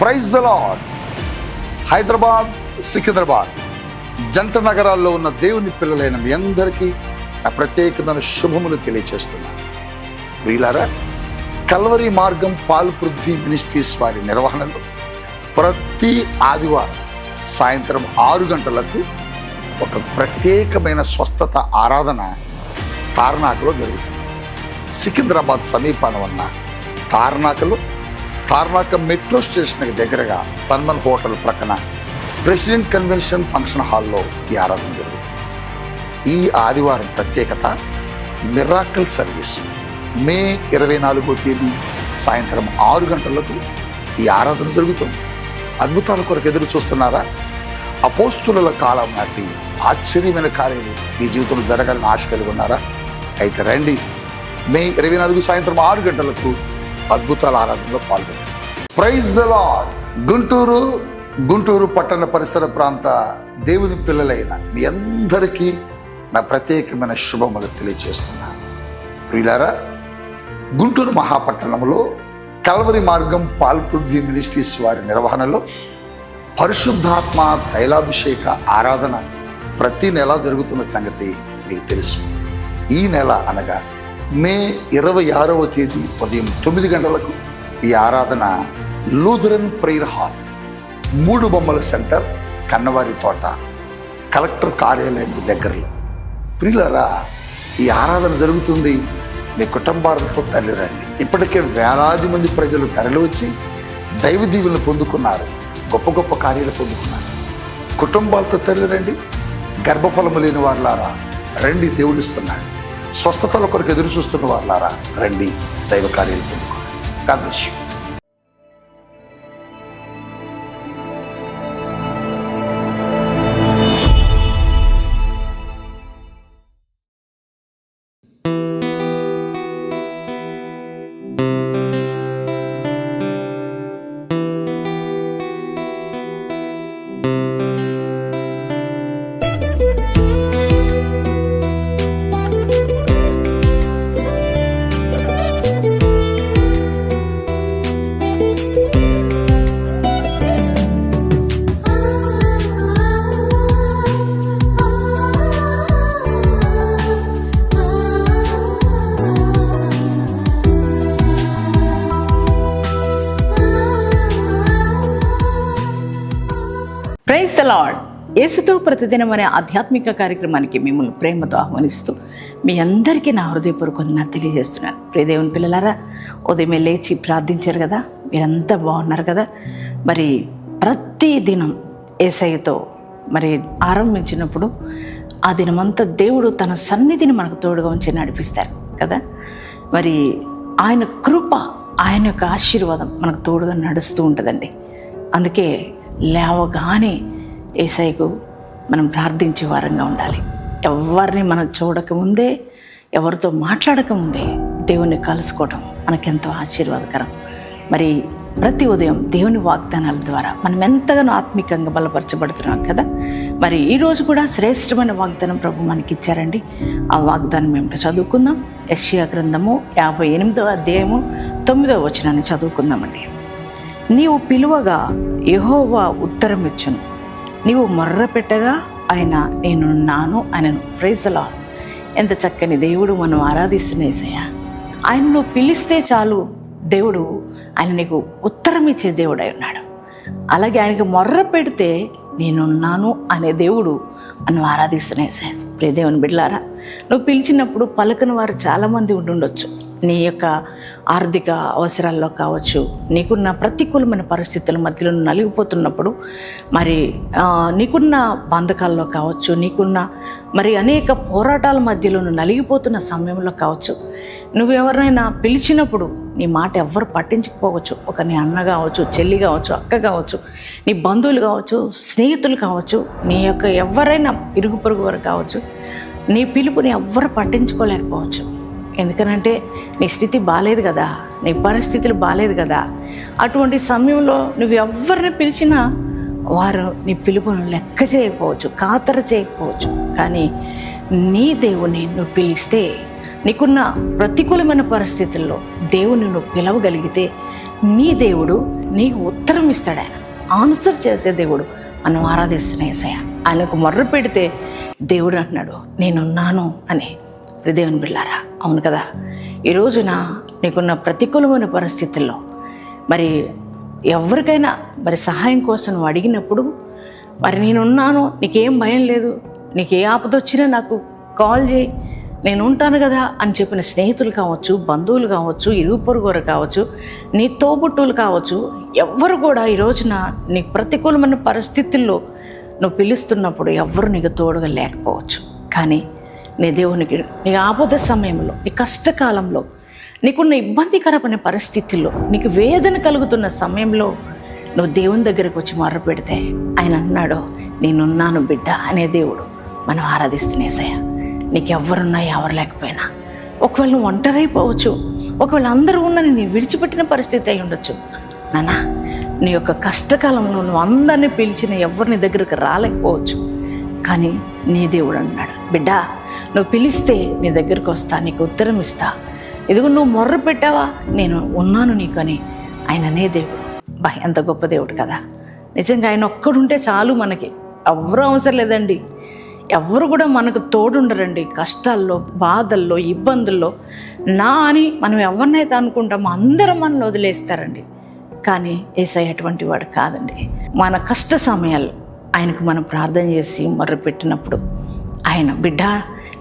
Praise the Lord. Hyderabad, Secunderabad జంట నగరాల్లో ఉన్న దేవుని పిల్లలైన మీ అందరికీ నా ప్రత్యేకమైన శుభములు తెలియచేస్తున్నాను. ప్రియులారా, కల్వరి మార్గం పాల్ పృథ్వీ మినిస్ట్రీస్ వారి నిర్వహణలో ప్రతి ఆదివారం సాయంత్రం 6 గంటలకు ఒక ప్రత్యేకమైన స్వస్థత ఆరాధన తార్నాకలో జరుగుతుంది. సికింద్రాబాద్ సమీపాన ఉన్న తార్నాక మెట్రో స్టేషన్కి దగ్గరగా సన్మన్ హోటల్ ప్రక్కన ప్రెసిడెంట్ కన్వెన్షన్ ఫంక్షన్ హాల్లో ఈ ఆరాధన జరుగుతుంది. ఈ ఆదివారం ప్రత్యేకత మిరాకిల్ సర్వీస్. మే 24వ తేదీ సాయంత్రం 6 గంటలకు ఈ ఆరాధన జరుగుతుంది. అద్భుతాల కొరకు ఎదురు చూస్తున్నారా? అపోస్తుల కాలం నాటి ఆశ్చర్యమైన కార్యాలు మీ జీవితంలో జరగాలని ఆశ కలిగి ఉన్నారా? అయితే రండి, మే 24 సాయంత్రం 6 గంటలకు అద్భుతాల ఆరాధనలో పాల్గొనండి. Praise the lord. గుంటూరు పట్టణ పరిసర ప్రాంత దేవుని పిల్లలైన మీ అందరికీ నా ప్రత్యేకమైన శుభములు తెలియజేస్తున్నాను. ప్రియులారా, గుంటూరు మహాపట్టణంలో కల్వరి మార్గం పాల్ పృథ్వీ మినిస్ట్రీస్ వారి నిర్వహణలో పరిశుద్ధాత్మ తైలాభిషేక ఆరాధన ప్రతి నెల జరుగుతున్న సంగతి మీకు తెలుసు. ఈ నెల అనగా మే 26వ తేదీ ఉదయం 9 గంటలకు ఈ ఆరాధన లూథరన్ ప్రేయర్ హాల్, 3 బొమ్మల సెంటర్, కన్నవారి తోట, కలెక్టర్ కార్యాలయం దగ్గరలో. ప్రియులారా, ఈ ఆరాధన జరుగుతుంది. మీ కుటుంబాలతో తల్లి రండి. ఇప్పటికే వేలాది మంది ప్రజలు తరలి వచ్చి దైవ దీవెనలు పొందుకున్నారు, గొప్ప గొప్ప కార్యాలు పొందుకున్నారు. కుటుంబాలతో తల్లి రండి. గర్భఫలము లేని వారులారా రండి, దేవుడు ఇస్తున్నాడు. స్వస్థతల కొరకు ఎదురు చూస్తున్న వారులారా రండి, దైవ కార్యాలు పొందుకోండి. God bless you. Praise the Lord. యేసుతో ప్రతిదినం అనే ఆధ్యాత్మిక కార్యక్రమానికి మిమ్మల్ని ప్రేమతో ఆహ్వానిస్తూ మీ అందరికీ నా హృదయపూర్వకంగా తెలియజేస్తున్నాను. ప్రియ దేవుని పిల్లలారా, ఉదయమే లేచి ప్రార్థించారు కదా, మీరంతా బాగున్నారు కదా. మరి ప్రతి దినం యేసయ్యతో మరి ఆరంభించినప్పుడు ఆ దినమంతా దేవుడు తన సన్నిధిని మనకు తోడుగా ఉంచి నడిపిస్తారు కదా. మరి ఆయన కృప, ఆయన యొక్క ఆశీర్వాదం మనకు తోడుగా నడుస్తూ ఉంటుందండి. అందుకే లేవగానే యేసయ్యకు మనం ప్రార్థించే వారంగా ఉండాలి. ఎవరిని మనం చూడకముందే, ఎవరితో మాట్లాడకముందే దేవుణ్ణి కలుసుకోవటం మనకెంతో ఆశీర్వాదకరం. మరి ప్రతి ఉదయం దేవుని వాగ్దానాల ద్వారా మనం ఎంతగానో ఆత్మికంగా బలపరచబడుతున్నాం కదా. మరి ఈరోజు కూడా శ్రేష్టమైన వాగ్దానం ప్రభు మనకి ఇచ్చారండి. ఆ వాగ్దానం ఏమిటో చదువుకుందాం. యెషయా గ్రంథము 58వ అధ్యాయము 9వ వచనాన్ని చదువుకుందామండి. నీవు పిలువగా యెహోవా ఉత్తరం ఇచ్చును, నీవు మొర్ర పెట్టగా ఆయన నేనున్నాను అనను. Praise the Lord. ఎంత చక్కని దేవుడు మనం ఆరాధిస్తున్న యేసయ్య. ఆయన నువ్వు పిలిస్తే చాలు, దేవుడు ఆయన నీకు ఉత్తరం ఇచ్చే దేవుడు అయి ఉన్నాడు. అలాగే ఆయనకు మొర్ర పెడితే నేనున్నాను అనే దేవుడు మనం ఆరాధిస్తున్న యేసయ్య. ప్రియ దేవుని బిడ్డలారా, నువ్వు పిలిచినప్పుడు పలకని వారు చాలామంది ఉండుండొచ్చు. నీ యొక్క ఆర్థిక అవసరాల్లో కావచ్చు, నీకున్న ప్రతికూలమైన పరిస్థితుల మధ్యలో నలిగిపోతున్నప్పుడు, మరి నీకున్న బంధకాల్లో కావచ్చు, నీకున్న మరి అనేక పోరాటాల మధ్యలో నలిగిపోతున్న సమయంలో కావచ్చు, నువ్వు ఎవరినైనా పిలిచినప్పుడు నీ మాట ఎవ్వరు పట్టించకపోవచ్చు. ఒక నీ అన్న కావచ్చు, చెల్లి కావచ్చు, అక్క కావచ్చు, నీ బంధువులు కావచ్చు, స్నేహితులు కావచ్చు, నీ యొక్క ఎవరైనా ఇరుగు పొరుగు వారు కావచ్చు, నీ పిలుపుని ఎవ్వరు పట్టించుకోలేకపోవచ్చు. ఎందుకనంటే నీ స్థితి బాలేదు కదా, నీ పరిస్థితులు బాలేదు కదా. అటువంటి సమయంలో నువ్వు ఎవరిని పిలిచినా వారు నీ పిలుపును లెక్క చేయకపోవచ్చు, ఖాతర చేయకపోవచ్చు. కానీ నీ దేవుని నువ్వు పిలిస్తే, నీకున్న ప్రతికూలమైన పరిస్థితుల్లో దేవుని నువ్వు పిలవగలిగితే, నీ దేవుడు నీకు ఉత్తరం ఇస్తాడు. ఆయన ఆన్సర్ చేసే దేవుడు. మనం ఆరాధిస్తున్న యేసయ్య. ఆయనకు మొర్ర పెడితే దేవుడు అంటున్నాడు నేనున్నాను అని. దేవుని బిడ్డలారా, అవును కదా, ఈ రోజున నీకున్న ప్రతికూలమైన పరిస్థితుల్లో మరి ఎవరికైనా మరి సహాయం కోసం నువ్వు అడిగినప్పుడు మరి నేనున్నాను, నీకేం భయం లేదు, నీకు ఏ ఆపద వచ్చినా నాకు కాల్ చేయి, నేను ఉంటాను కదా అని చెప్పిన స్నేహితులు కావచ్చు, బంధువులు కావచ్చు, ఇరుగు పొరుగురు కావచ్చు, నీ తోబుట్టువులు కావచ్చు, ఎవ్వరు కూడా ఈ రోజున నీ ప్రతికూలమైన పరిస్థితుల్లో నువ్వు పిలుస్తున్నప్పుడు ఎవ్వరు నీకు తోడుగా లేకపోవచ్చు. కానీ నీ దేవునికి నీ ఆపద సమయంలో, నీ కష్టకాలంలో, నీకున్న ఇబ్బందికరమైన పరిస్థితుల్లో, నీకు వేదన కలుగుతున్న సమయంలో నువ్వు దేవుని దగ్గరికి వచ్చి మొర్ర పెడితే ఆయన అన్నాడు నేనున్నాను బిడ్డ అనే దేవుడు. మనం ఆరాధిస్తున్న యేసయ్య. నీకెవ్వరున్నా ఎవరు లేకపోయినా, ఒకవేళ నువ్వు ఒంటరైపోవచ్చు, ఒకవేళ అందరూ ఉన్నని నీ విడిచిపెట్టిన పరిస్థితి అయి ఉండొచ్చు. నానా, నీ యొక్క కష్టకాలంలో నువ్వు అందరినీ పిలిచిన ఎవరు నీ దగ్గరికి రాలేకపోవచ్చు. కానీ నీ దేవుడు అన్నాడు బిడ్డ, నువ్వు పిలిస్తే నీ దగ్గరికి వస్తా, నీకు ఉత్తరం ఇస్తా, ఇదిగో నువ్వు మొర్ర పెట్టావా నేను ఉన్నాను నీకని ఆయన అనే దేవుడు. ఎంత గొప్ప దేవుడు కదా. నిజంగా ఆయన ఒక్కడుంటే చాలు, మనకి ఎవరు అవసరం లేదండి. ఎవరు కూడా మనకు తోడుండరండి. కష్టాల్లో, బాధల్లో, ఇబ్బందుల్లో నా అని మనం ఎవరినైతే అనుకుంటామో అందరూ మనల్ని వదిలేస్తారండి. కానీ యేసయ్య అటువంటి వాడు కాదండి. మన కష్ట సమయాల్లో ఆయనకు మనం ప్రార్థన చేసి మొర్ర పెట్టినప్పుడు ఆయన బిడ్డ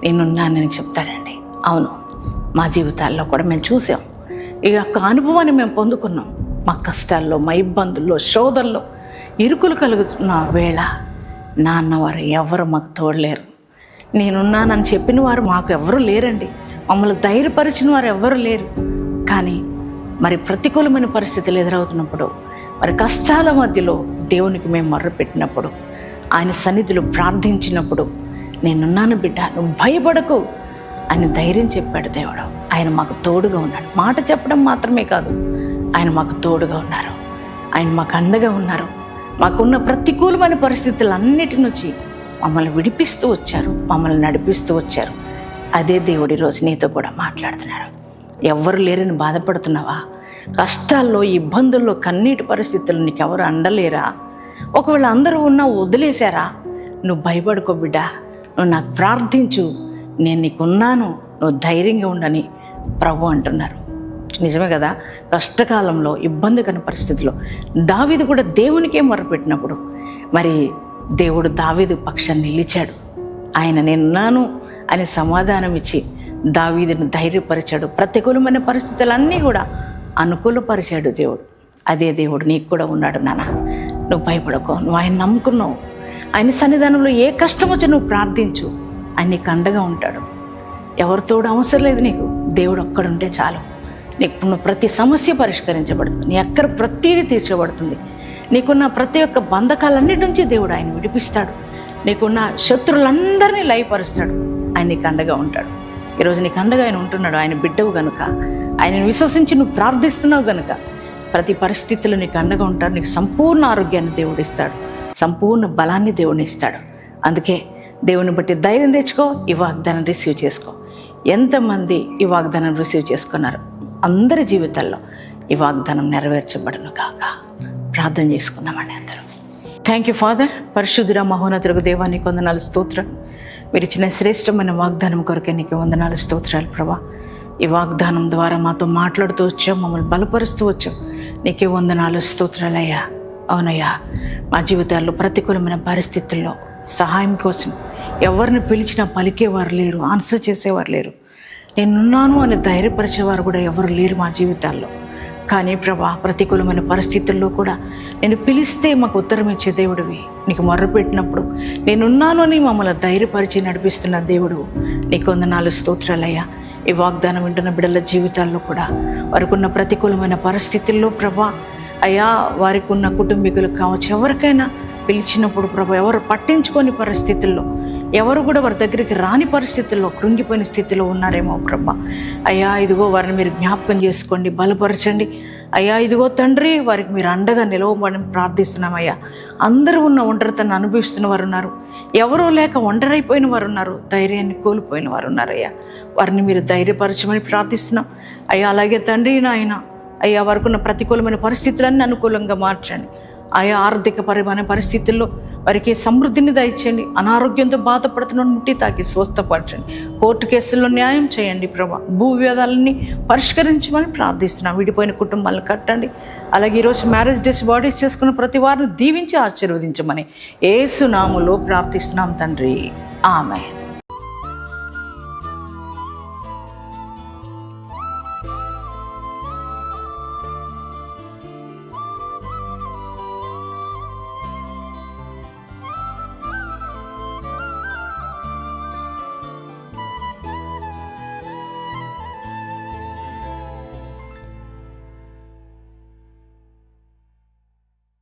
నేనున్నానని చెప్తాడండి. అవును, మా జీవితాల్లో కూడా మేము చూసాం. ఈ యొక్క అనుభవాన్ని మేము పొందుకున్నాం. మా కష్టాల్లో, మా ఇబ్బందుల్లో, శోధనలో, ఇరుకులు కలుగుతున్న వేళ నాన్నవారు ఎవరు మాకు తోడలేరు. నేనున్నానని చెప్పిన వారు మాకు ఎవరు లేరండి. మమ్మల్ని ధైర్యపరిచిన వారు ఎవరు లేరు. కానీ మరి ప్రతికూలమైన పరిస్థితులు ఎదురవుతున్నప్పుడు, మరి కష్టాల మధ్యలో దేవునికి మేము మొర్ర పెట్టినప్పుడు, ఆయన సన్నిధిలో ప్రార్థించినప్పుడు నేనున్నాను బిడ్డ, నువ్వు భయపడకు అని ధైర్యం చెప్పాడు దేవుడు. ఆయన మాకు తోడుగా ఉన్నాడు. మాట చెప్పడం మాత్రమే కాదు, ఆయన మాకు తోడుగా ఉన్నారు. ఆయన మాకు అండగా ఉన్నారు. మాకున్న ప్రతికూలమైన పరిస్థితులన్నిటి నుంచి మమ్మల్ని విడిపిస్తూ వచ్చారు, మమ్మల్ని నడిపిస్తూ వచ్చారు. అదే దేవుడు ఈరోజు నీతో కూడా మాట్లాడుతున్నాడు. ఎవ్వరు లేరని బాధపడుతున్నావా? కష్టాల్లో, ఇబ్బందుల్లో, కన్నీటి పరిస్థితుల్లో నీకెవరు అండలేరా? ఒకవేళ అందరూ ఉన్నా వదిలేశారా? నువ్వు భయపడుకో బిడ్డ, నువ్వు నాకు ప్రార్థించు, నేను నీకున్నాను, నువ్వు ధైర్యంగా ఉండని ప్రభు అంటున్నారు. నిజమే కదా. కష్టకాలంలో, ఇబ్బందికర పరిస్థితుల్లో దావీదు కూడా దేవునికే మొరపెట్టినప్పుడు మరి దేవుడు దావీదు పక్షాన్ని నిలిచాడు. ఆయన నేనున్నాను అని సమాధానం ఇచ్చి దావీదును ధైర్యపరిచాడు. ప్రతికూలమైన పరిస్థితులన్నీ కూడా అనుకూలపరిచాడు దేవుడు. అదే దేవుడు నీకు కూడా ఉన్నాడు నాన్న. నువ్వు భయపడకో, నువ్వు ఆయన నమ్ముకున్నావు. ఆయన సన్నిధానంలో ఏ కష్టం వచ్చి నువ్వు ప్రార్థించు, ఆయన నీకు అండగా ఉంటాడు. ఎవరితోడు అవసరం లేదు నీకు. దేవుడు ఒక్కడుంటే చాలు. నీకున్న ప్రతి సమస్య పరిష్కరించబడుతుంది. నీ అక్కర ప్రతీది తీర్చబడుతుంది. నీకున్న ప్రతి ఒక్క బంధకాలన్నిటి నుంచి దేవుడు ఆయన విడిపిస్తాడు. నీకున్న శత్రులందరినీ లయపరుస్తాడు. ఆయన నీకు అండగా ఉంటాడు. ఈరోజు నీకు అండగా ఆయన ఉంటున్నాడు. ఆయన బిడ్డవు గనుక, ఆయనను విశ్వసించి నువ్వు ప్రార్థిస్తున్నావు గనుక ప్రతి పరిస్థితుల్లో నీకు అండగా ఉంటాడు. నీకు సంపూర్ణ ఆరోగ్యాన్ని దేవుడు ఇస్తాడు, సంపూర్ణ బలాన్ని దేవుని ఇస్తాడు. అందుకే దేవుని బట్టి ధైర్యం తెచ్చుకో, ఈ వాగ్దానం రిసీవ్ చేసుకో. ఎంతమంది ఈ వాగ్దానం రిసీవ్ చేసుకున్నారు? అందరి జీవితాల్లో ఈ వాగ్దానం నెరవేర్చబడును కాక. ప్రార్థన చేసుకుందామండి అందరూ. Thank you father. పరిశుద్ధుడ మహోన్నతులకు దేవా, నీకు వందనాలు, స్తోత్రాలు. మీరు ఇచ్చిన శ్రేష్టమైన వాగ్దానం కొరకే నీకు వందనాలు, స్తోత్రాలు ప్రభా. ఈ వాగ్దానం ద్వారా మాతో మాట్లాడుతూ వచ్చావు, మమ్మల్ని బలపరుస్తూ వచ్చావు. నీకే వందనాలు, స్తోత్రాలయ్యా. అవునయ్యా, మా జీవితాల్లో ప్రతికూలమైన పరిస్థితుల్లో సహాయం కోసం ఎవరిని పిలిచినా పలికేవారు లేరు, ఆన్సర్ చేసేవారు లేరు. నేనున్నాను అని ధైర్యపరిచేవారు కూడా ఎవరు లేరు మా జీవితాల్లో. కానీ ప్రభా, ప్రతికూలమైన పరిస్థితుల్లో కూడా నేను పిలిస్తే మాకు ఉత్తరం ఇచ్చే దేవుడివి. నీకు మొర్రపెట్టినప్పుడు నేనున్నాను అని మమ్మల్ని ధైర్యపరిచి నడిపిస్తున్న దేవుడు, నీకు వందనాలు, స్తోత్రాలయ్యా. ఈ వాగ్దానం వింటున్న బిడ్డల జీవితాల్లో కూడా వారికి ఉన్న ప్రతికూలమైన పరిస్థితుల్లో ప్రభా, అయ్యా, వారికి ఉన్న కుటుంబీకులు కావచ్చు, ఎవరికైనా పిలిచినప్పుడు ప్రభా ఎవరు పట్టించుకోని పరిస్థితుల్లో, ఎవరు కూడా వారి దగ్గరికి రాని పరిస్థితుల్లో, కృంగిపోయిన స్థితిలో ఉన్నారేమో ప్రభా. అయ్యా, ఇదిగో వారిని మీరు జ్ఞాపకం చేసుకోండి, బలపరచండి. అయ్యా, ఇదిగో తండ్రి, వారికి మీరు అండగా నిలవమని ప్రార్థిస్తున్నామయ్యా. అందరూ ఉన్న ఒంటరితనం అనుభవిస్తున్న వారు ఉన్నారు, ఎవరూ లేక ఒంటరైపోయిన వారు ఉన్నారు, ధైర్యాన్ని కోల్పోయిన వారు ఉన్నారయ్యా. వారిని మీరు ధైర్యపరచమని ప్రార్థిస్తున్నాం అయ్యా. అలాగే తండ్రి నాయన, అయ్యా వారికున్న ప్రతికూలమైన పరిస్థితులన్నీ అనుకూలంగా మార్చండి. ఆయా ఆర్థికపరమైన పరిస్థితుల్లో వారికి సమృద్ధిని దయచేయండి. అనారోగ్యంతో బాధపడుతున్న ముట్టి తాకి స్వస్థపరచండి. కోర్టు కేసుల్లో న్యాయం చేయండి ప్రభా. భూ వివాదాలన్నీ పరిష్కరించమని ప్రార్థిస్తున్నాం. విడిపోయిన కుటుంబాలను కట్టండి. అలాగే ఈరోజు మ్యారేజ్ డేస్ బాడీస్ చేసుకున్న ప్రతి వారిని దీవించి ఆశీర్వదించమని యేసు నామములో ప్రార్థిస్తున్నాం తండ్రి. ఆమేన్.